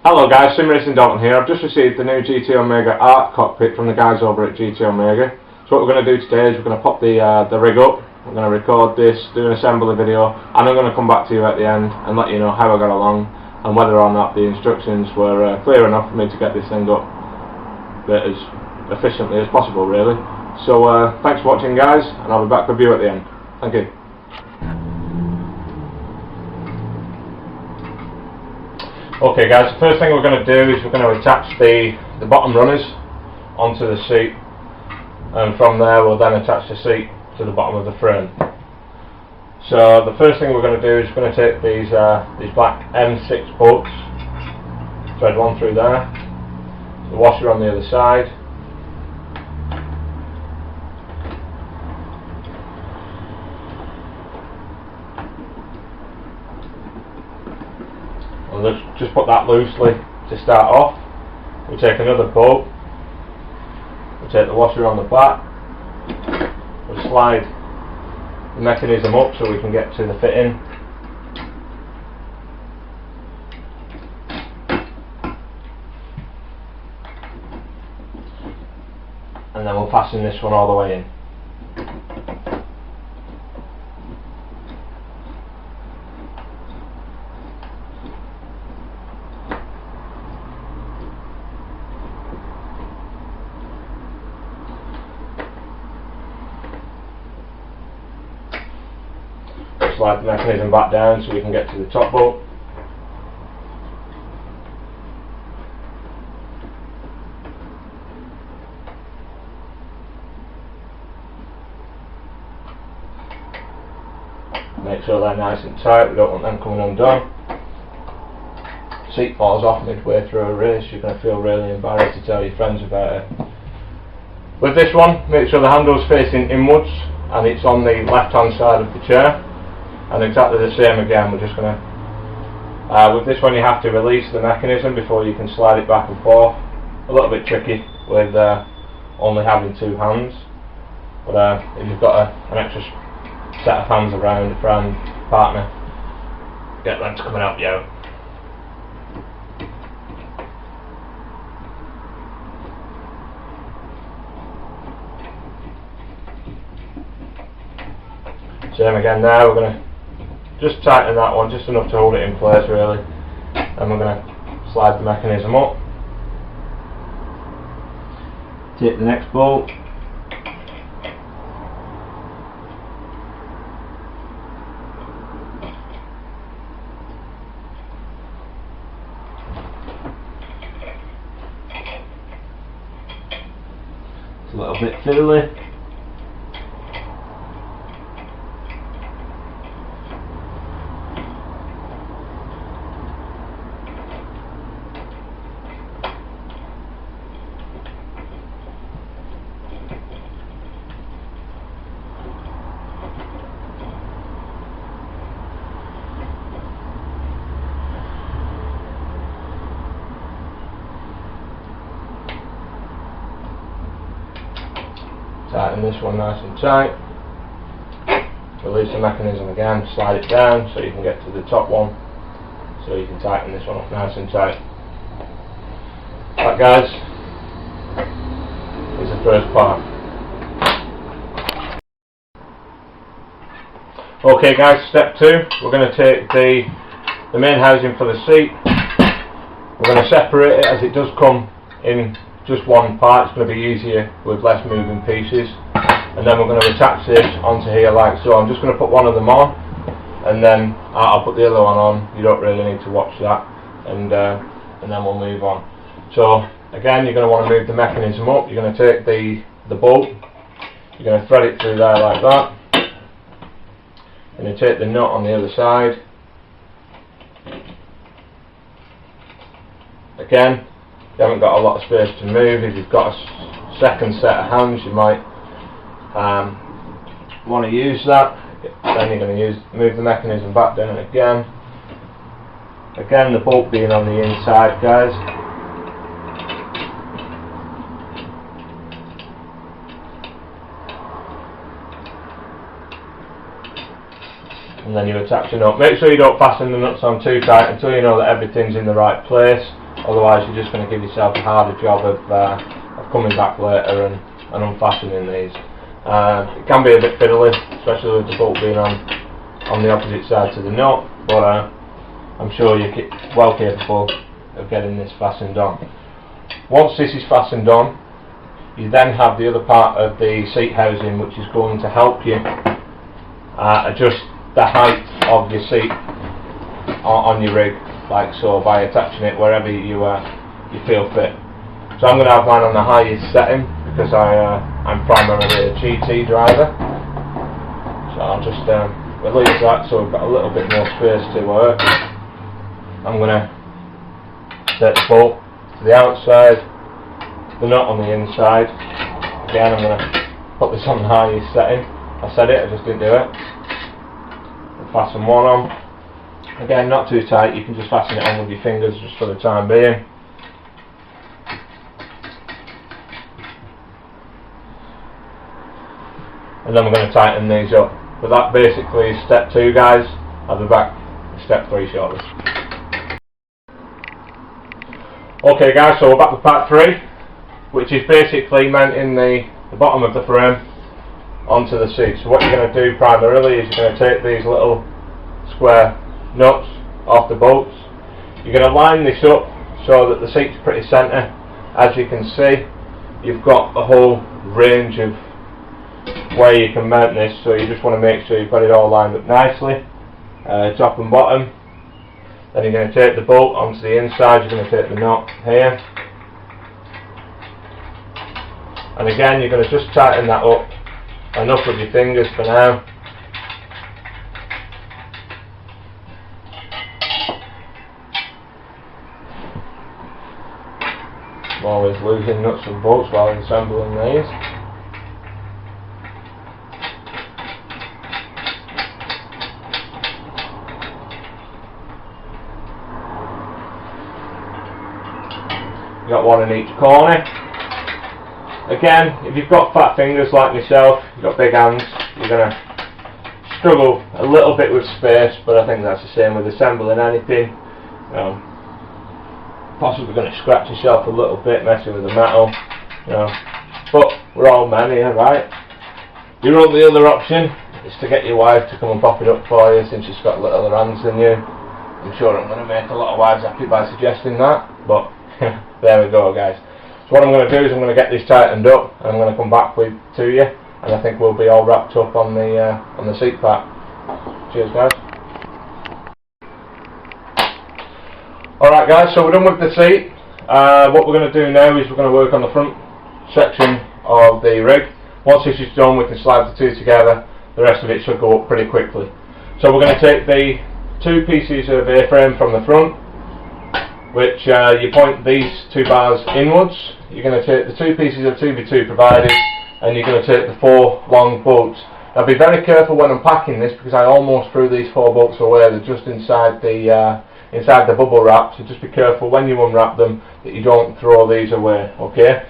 Hello guys, SimRacingDalton here. I've just received the new GT Omega Art Cockpit from the guys over at GT Omega. So what we're going to do today is we're going to pop the rig up, we're going to record this, do an assembly video, and I'm going to come back to you at the end and let you know how I got along and whether or not the instructions were clear enough for me to get this thing up as efficiently as possible really. So thanks for watching guys, and I'll be back with you at the end. Thank you. Okay guys, the first thing we're going to do is we're going to attach the bottom runners onto the seat, and from there we'll then attach the seat to the bottom of the frame. So the first thing we're going to do is we're going to take these black M6 bolts, thread one through there, the washer on the other side, and let's just put that loosely to start off. We'll take another bolt, we'll take the washer on the back, we'll slide the mechanism up so we can get to the fitting, and then we'll fasten this one all the way in. Slide the mechanism back down so we can get to the top bolt. Make sure they're nice and tight, we don't want them coming undone. Seat falls off midway through a race, you're going to feel really embarrassed to tell your friends about it. With this one, make sure the handle's facing inwards and it's on the left hand side of the chair. And exactly the same again, we're just going to, with this one you have to release the mechanism before you can slide it back and forth. A little bit tricky with only having two hands, but if you've got an extra set of hands around, a friend, partner, get them to come and help you out. Same again there, we're going to just tighten that one just enough to hold it in place really, and we're going to slide the mechanism up, take the next bolt, it's a little bit fiddly. Tighten this one nice and tight, release the mechanism again, slide it down so you can get to the top one, so you can tighten this one up nice and tight. Right guys, is the first part. Okay guys, step two, we're going to take the main housing for the seat, we're going to separate it as it does come in just one part. It's going to be easier with less moving pieces, and then we're going to attach this onto here like so. I'm just going to put one of them on, and then I'll put the other one on. You don't really need to watch that, and then we'll move on. So again, you're going to want to move the mechanism up. You're going to take the bolt, you're going to thread it through there like that, and you take the nut on the other side. Again, you haven't got a lot of space to move. If you've got a second set of hands, you might want to use that. Then you're going to move the mechanism back down again. Again, the bolt being on the inside, guys. and then you attach the nut. Make sure you don't fasten the nuts on too tight until you know that everything's in the right place. otherwise you're just going to give yourself a harder job of coming back later and unfastening these. It can be a bit fiddly, especially with the bolt being on the opposite side to the nut, but I'm sure you're well capable of getting this fastened on. Once this is fastened on, you then have the other part of the seat housing, which is going to help you adjust the height of your seat on your rig, like so, by attaching it wherever you feel fit. So I'm going to have mine on the highest setting because I'm primarily a GT driver. So I'll just release that so we've got a little bit more space to work. I'm going to set the bolt to the outside, the nut on the inside. Again, I'm going to put this on the highest setting. I said it, I just didn't do it. Fasten one on. Again, not too tight, you can just fasten it on with your fingers just for the time being. And then we're going to tighten these up. But that basically is step 2, guys. I'll be back with step 3 shortly. Okay guys, so we're back with part 3, which is basically mounting the bottom of the frame onto the seat. So what you're going to do primarily is you're going to take these little square nuts off the bolts. You're going to line this up so that the seat's pretty centre. As you can see, you've got a whole range of where you can mount this, so you just want to make sure you've got it all lined up nicely, top and bottom. Then you're going to take the bolt onto the inside, you're going to take the nut here, and again you're going to just tighten that up enough with your fingers for now. I'm always losing nuts and bolts while assembling these. Got one in each corner. Again, if you've got fat fingers like myself, you've got big hands, you're going to struggle a little bit with space, but I think that's the same with assembling anything. Possibly going to scratch yourself a little bit messing with the metal, but we're all men here, right? Your only other option is to get your wife to come and pop it up for you, since she's got littler hands than you. I'm sure I'm going to make a lot of wives happy by suggesting that, but there we go guys. So what I'm going to do is I'm going to get this tightened up and I'm going to come back to you, and I think we'll be all wrapped up on the seat part. Cheers guys. Alright guys, so we're done with the seat. What we're going to do now is we're going to work on the front section of the rig. Once this is done, we can slide the two together. The rest of it should go up pretty quickly. So we're going to take the 2 pieces of A-frame from the front, which you point these 2 bars inwards. You're going to take the 2 pieces of 2x2 provided, and you're going to take the 4 long bolts. Now be very careful when unpacking this, because I almost threw these 4 bolts away. They're just inside the bubble wrap, so just be careful when you unwrap them that you don't throw these away, okay?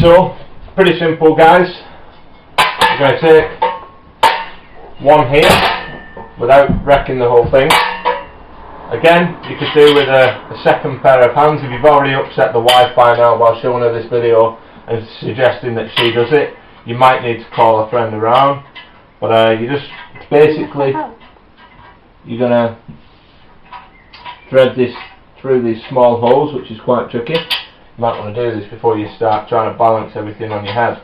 So, pretty simple guys. You're going to take one here without wrecking the whole thing. Again, you could do with a second pair of hands. If you've already upset the wife by now while showing her this video and suggesting that she does it, you might need to call a friend around. But you just basically, you're going to thread this through these small holes, which is quite tricky. You might want to do this before you start trying to balance everything on your head.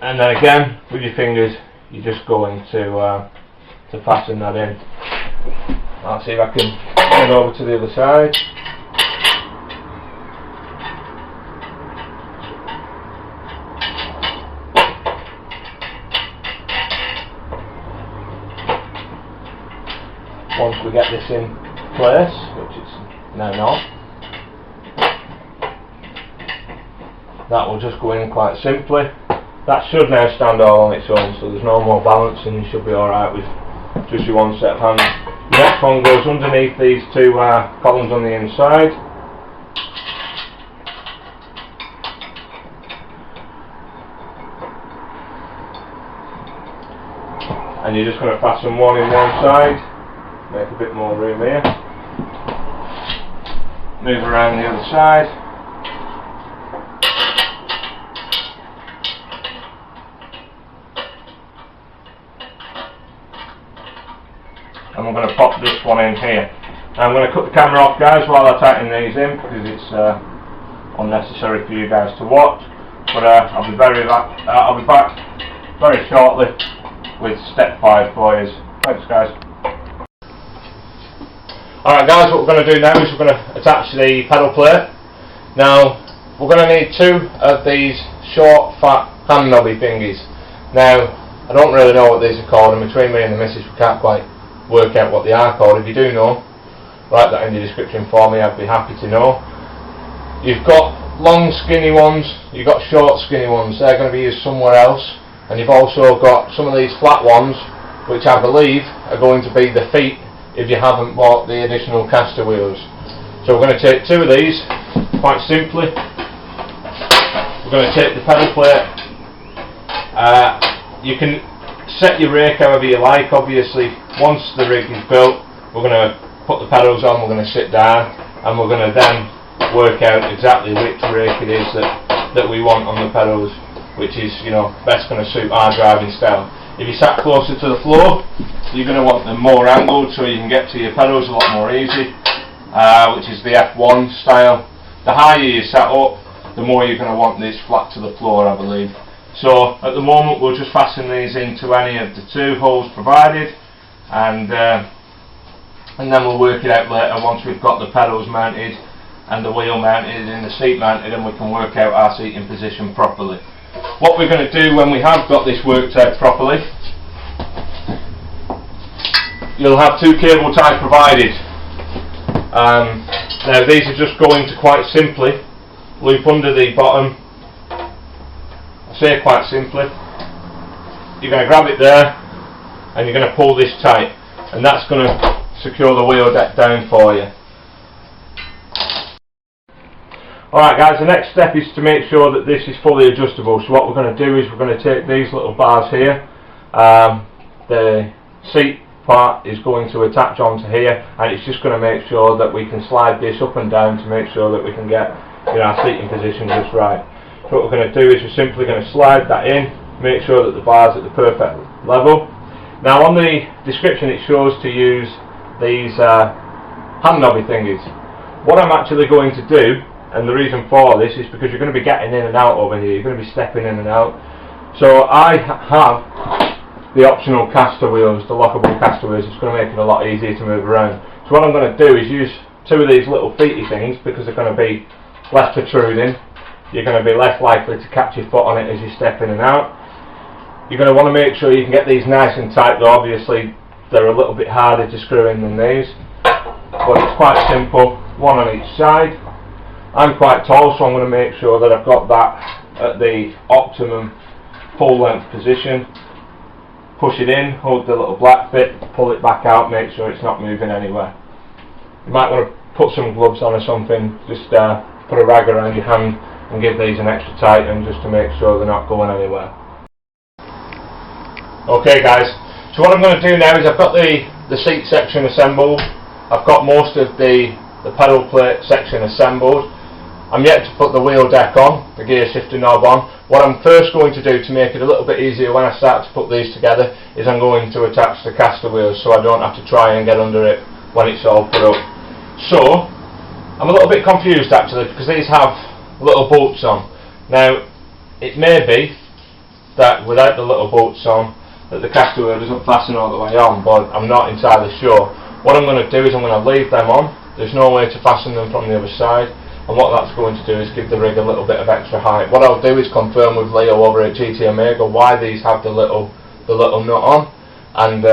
And then again, with your fingers, you're just going to fasten that in. I'll see if I can get over to the other side. Once we get this in place, which it's now not, that will just go in quite simply. That should now stand all on its own, so there's no more balance, and you should be alright with just your one set of hands. The next one goes underneath these 2 columns on the inside. And you're just going to fasten one in one side, make a bit more room here. move around the other side. And we're going to pop this one in here. I'm going to cut the camera off, guys, while I tighten these in, because it's unnecessary for you guys to watch. But I'll be back very shortly with step 5 for you. Thanks, guys. Alright guys, what we're going to do now is we're going to attach the pedal plate. Now, we're going to need 2 of these short, fat, hand knobby thingies. Now, I don't really know what these are called, and between me and the missus we can't quite work out what they are called. If you do know, write that in the description for me, I'd be happy to know. You've got long skinny ones, you've got short skinny ones, they're going to be used somewhere else. And you've also got some of these flat ones, which I believe are going to be the feet if you haven't bought the additional caster wheels. So we're going to take 2 of these, quite simply. We're going to take the pedal plate. You can set your rake however you like. Obviously, once the rig is built, we're going to put the pedals on, we're going to sit down, and we're going to then work out exactly which rake it is that we want on the pedals, which is, you know, best going to suit our driving style. If you sat closer to the floor, you're going to want them more angled so you can get to your pedals a lot more easy, which is the F1 style. The higher you sat up, the more you're going to want this flat to the floor, I believe. So at the moment we'll just fasten these into any of the 2 holes provided, and then we'll work it out later once we've got the pedals mounted and the wheel mounted and the seat mounted, and we can work out our seating position properly. What we're going to do when we have got this worked out properly, you'll have 2 cable ties provided. Now these are just going to quite simply loop under the bottom. I say quite simply, you're going to grab it there and you're going to pull this tight, and that's going to secure the wheel deck down for you. Alright guys, the next step is to make sure that this is fully adjustable. So what we're going to do is we're going to take these little bars here, the seat part is going to attach onto here, and it's just going to make sure that we can slide this up and down to make sure that we can get, you know, our seating position just right. So what we're going to do is we're simply going to slide that in, make sure that the bar's at the perfect level. Now on the description it shows to use these hand knobby thingies. What I'm actually going to do, and the reason for this, is because you're going to be getting in and out over here, you're going to be stepping in and out. So I have the optional caster wheels, the lockable caster wheels. It's going to make it a lot easier to move around. So what I'm going to do is use 2 of these little feety things, because they're going to be less protruding. You're going to be less likely to catch your foot on it as you step in and out. You're going to want to make sure you can get these nice and tight, though obviously they're a little bit harder to screw in than these, but it's quite simple, 1 on each side. I'm quite tall, so I'm going to make sure that I've got that at the optimum full length position. Push it in, hold the little black bit, pull it back out, make sure it's not moving anywhere. You might want to put some gloves on or something, just put a rag around your hand and give these an extra tighten just to make sure they're not going anywhere. Okay guys, so what I'm going to do now is I've got the seat section assembled, I've got most of the pedal plate section assembled. I'm yet to put the wheel deck on, the gear shifter knob on. What I'm first going to do to make it a little bit easier when I start to put these together is I'm going to attach the caster wheels so I don't have to try and get under it when it's all put up. So, I'm a little bit confused actually, because these have little bolts on. Now, it may be that without the little bolts on, that the caster wheel doesn't fasten all the way on, but I'm not entirely sure. What I'm going to do is I'm going to leave them on. There's no way to fasten them from the other side. And what that's going to do is give the rig a little bit of extra height. What I'll do is confirm with Leo over at GT Omega why these have the little nut on, and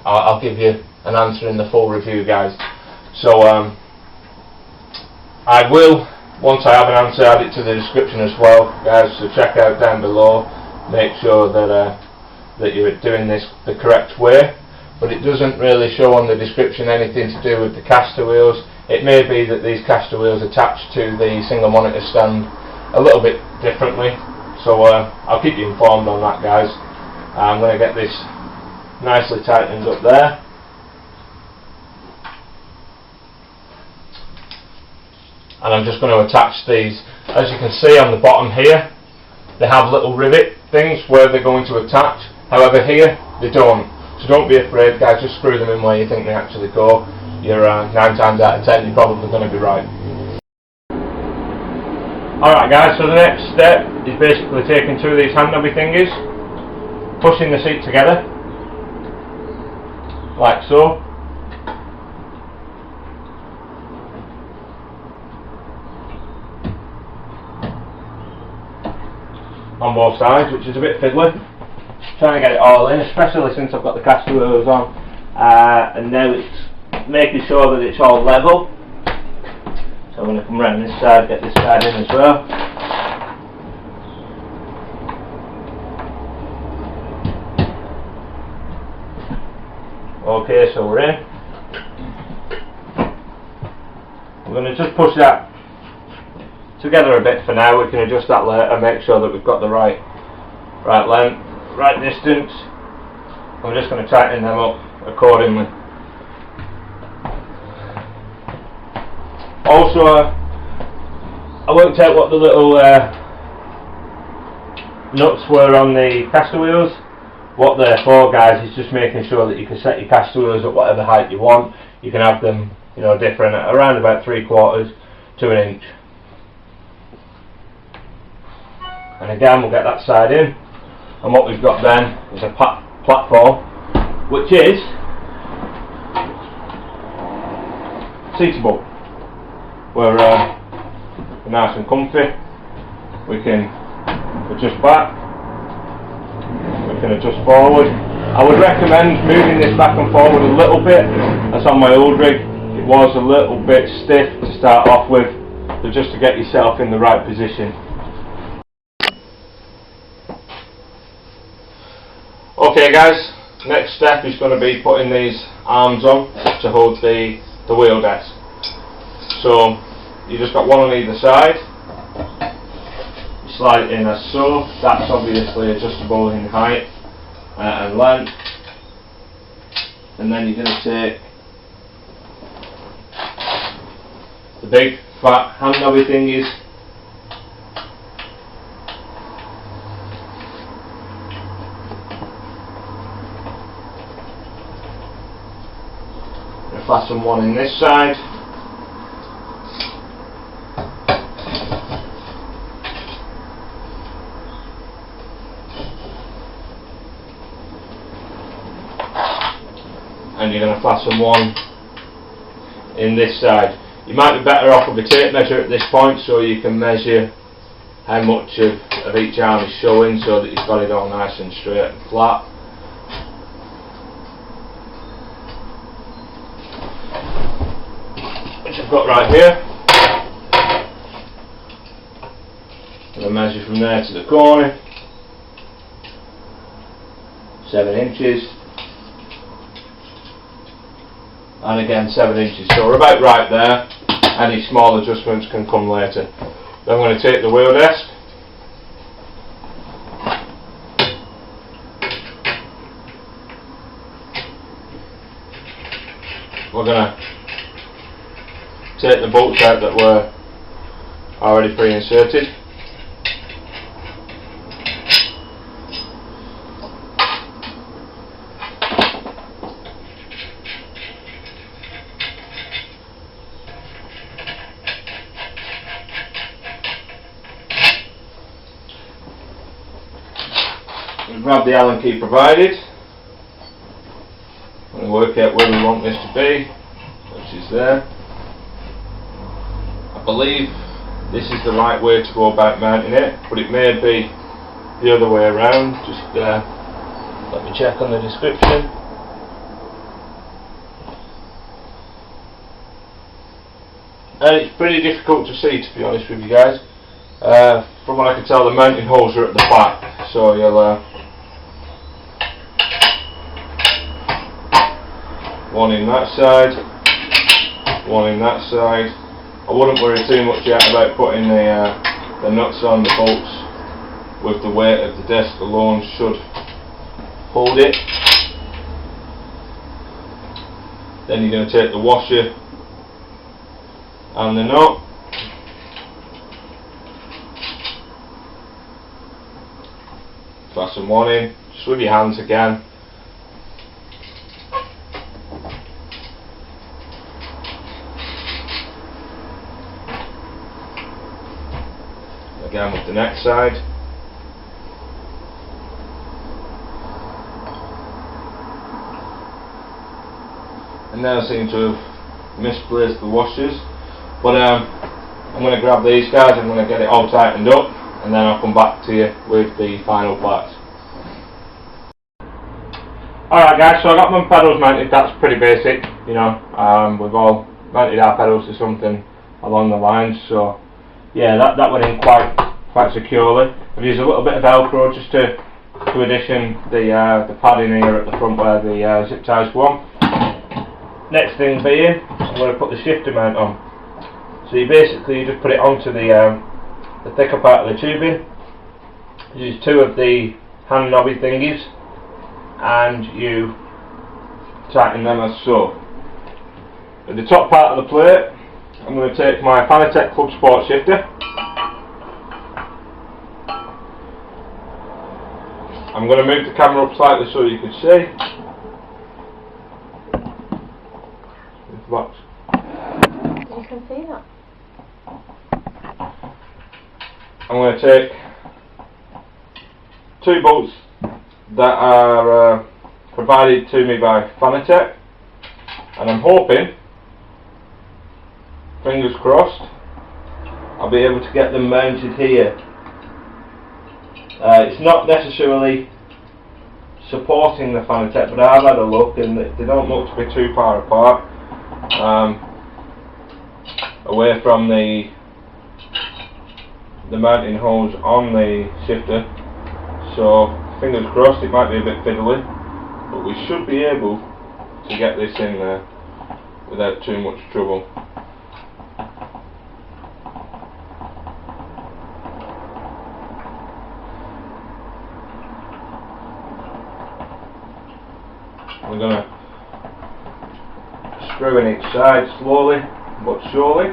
I'll give you an answer in the full review, guys. So I will, once I have an answer, add it to the description as well, guys. So check out down below, make sure that you're doing this the correct way. But it doesn't really show on the description anything to do with the caster wheels. It may be that these caster wheels attach to the single monitor stand a little bit differently, so I'll keep you informed on that, guys. I'm going to get this nicely tightened up there. and I'm just going to attach these. As you can see on the bottom here, they have little rivet things where they're going to attach. However, here they don't. So don't be afraid, guys. Just screw them in where you think they actually go. You're 9 times out of 10, you're probably going to be right. Alright guys, so the next step is basically taking two of these hand knobby thingies, pushing the seat together, like so. On both sides, which is a bit fiddly. Trying to get it all in, especially since I've got the caster wheels on, and now it's making sure that it's all level. So I'm going to come around this side, get this side in as well. Okay, so we're in. We're going to just push that together a bit for now. We can adjust that later, make sure that we've got the right length, right distance. We're just going to tighten them up accordingly. Also, I worked out what the little nuts were on the caster wheels. What they're for, guys, is just making sure that you can set your caster wheels at whatever height you want. You can have them, you know, different, around about 3/4 to 1 inch. And again, we'll get that side in. And what we've got then is a platform, which is seatable. We're nice and comfy. We can adjust back, we can adjust forward. I would recommend moving this back and forward a little bit. That's on my old rig. It was a little bit stiff to start off with, but just to get yourself in the right position. Okay guys, next step is going to be putting these arms on to hold the wheel desk. So you just got one on either side, you slide it in as so. That's obviously adjustable in height and length, and then you're going to take the big fat hand knobby thingies, and fasten one in this side. And you're going to fasten one in this side. You might be better off with a tape measure at this point, so you can measure how much of each arm is showing, so that you've got it all nice and straight and flat. Which I've got right here. And I measure from there to the corner. 7 inches. And again 7 inches, so we're about right there. Any small adjustments can come later. Then I'm going to take the wheel desk, we're going to take the bolts out that were already pre-inserted. Grab the Allen key provided and work out where we want this to be, which is there. I believe this is the right way to go about mounting it, but it may be the other way around. Just let me check on the description. And it's pretty difficult to see, to be honest with you guys. From what I can tell, the mounting holes are at the back, so you'll one in that side, one in that side. I wouldn't worry too much yet about putting the nuts on. The bolts with the weight of the desk alone should hold it. Then you're going to take the washer and the nut, some one in, just with your hands again. Again with the next side. And now I seem to have misplaced the washers, but I'm going to grab these guys, I'm going to get it all tightened up, and then I'll come back to you with the final parts. Alright guys, so I got my pedals mounted. That's pretty basic, you know, we've all mounted our pedals to something along the lines, so yeah, that went in quite securely. I've used a little bit of Velcro just to addition the padding here at the front where the zip ties go on. Next thing being, I'm going to put the shifter mount on. So you basically just put it onto the thicker part of the tubing. Use two of the hand knobby thingies, and you tighten them as so. At the top part of the plate, I'm going to take my Finalizing Club Sport shifter. I'm going to move the camera up slightly so you can see. Box. You can see that. I'm going to take two bolts that are provided to me by Finalizing, and I'm hoping, fingers crossed, I'll be able to get them mounted here. It's not necessarily supporting the Finalizing, but I've had a look and they don't look to be too far apart. Away from the mounting holes on the shifter, so fingers crossed, it might be a bit fiddly, but we should be able to get this in there without too much trouble. We're going to screw in each side slowly but surely.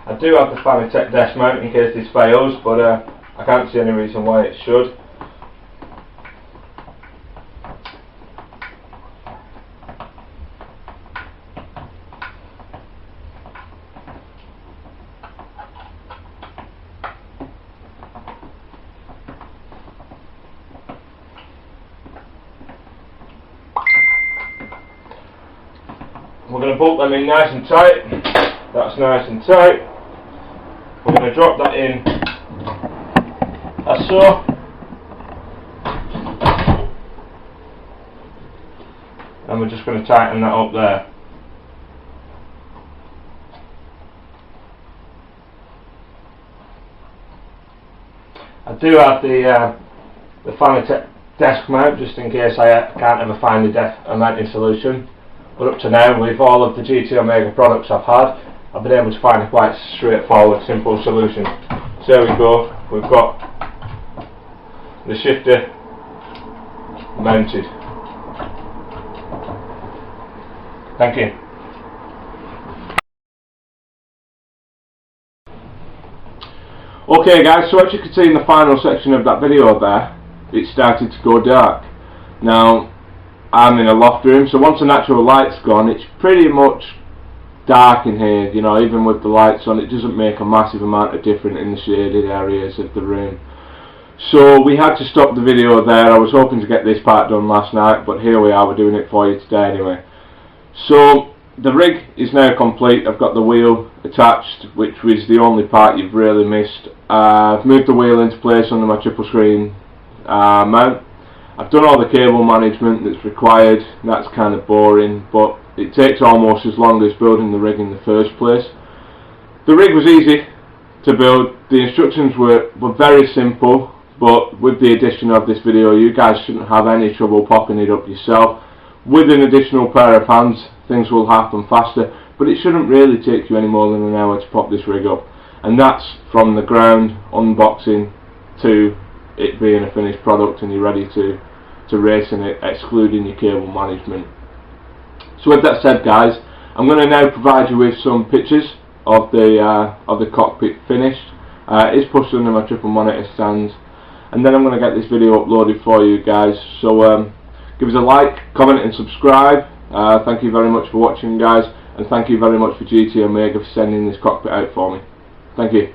I do have the Finalizing desk mount in case this fails, but I can't see any reason why it should. We're going to bolt them in nice and tight. That's nice and tight. We're going to drop that in as so. And we're just going to tighten that up there. I do have the Finalizing desk mount just in case I can't ever find a mounting solution. But up to now, with all of the GT Omega products I've had, I've been able to find a quite straightforward, simple solution. So there we go, we've got the shifter mounted. Thank you. Okay guys, so as you can see in the final section of that video there, it started to go dark. Now, I'm in a loft room, so once the natural light's gone, it's pretty much dark in here, you know, even with the lights on. It doesn't make a massive amount of difference in the shaded areas of the room. So we had to stop the video there. I was hoping to get this part done last night, but here we are, we're doing it for you today anyway. So the rig is now complete. I've got the wheel attached, which was the only part you've really missed. I've moved the wheel into place under my triple screen mount. I've done all the cable management that's required. That's kind of boring, but it takes almost as long as building the rig in the first place. The rig was easy to build. The instructions were very simple, but with the addition of this video, you guys shouldn't have any trouble popping it up yourself. With an additional pair of hands, things will happen faster, but it shouldn't really take you any more than an hour to pop this rig up. And that's from the ground unboxing to it being a finished product and you're ready to race in it, excluding your cable management. So with that said guys, I'm going to now provide you with some pictures of the cockpit finished. It's pushed under my triple monitor stand, and then I'm going to get this video uploaded for you guys. So give us a like, comment and subscribe. Thank you very much for watching, guys, and thank you very much for GT Omega for sending this cockpit out for me. Thank you.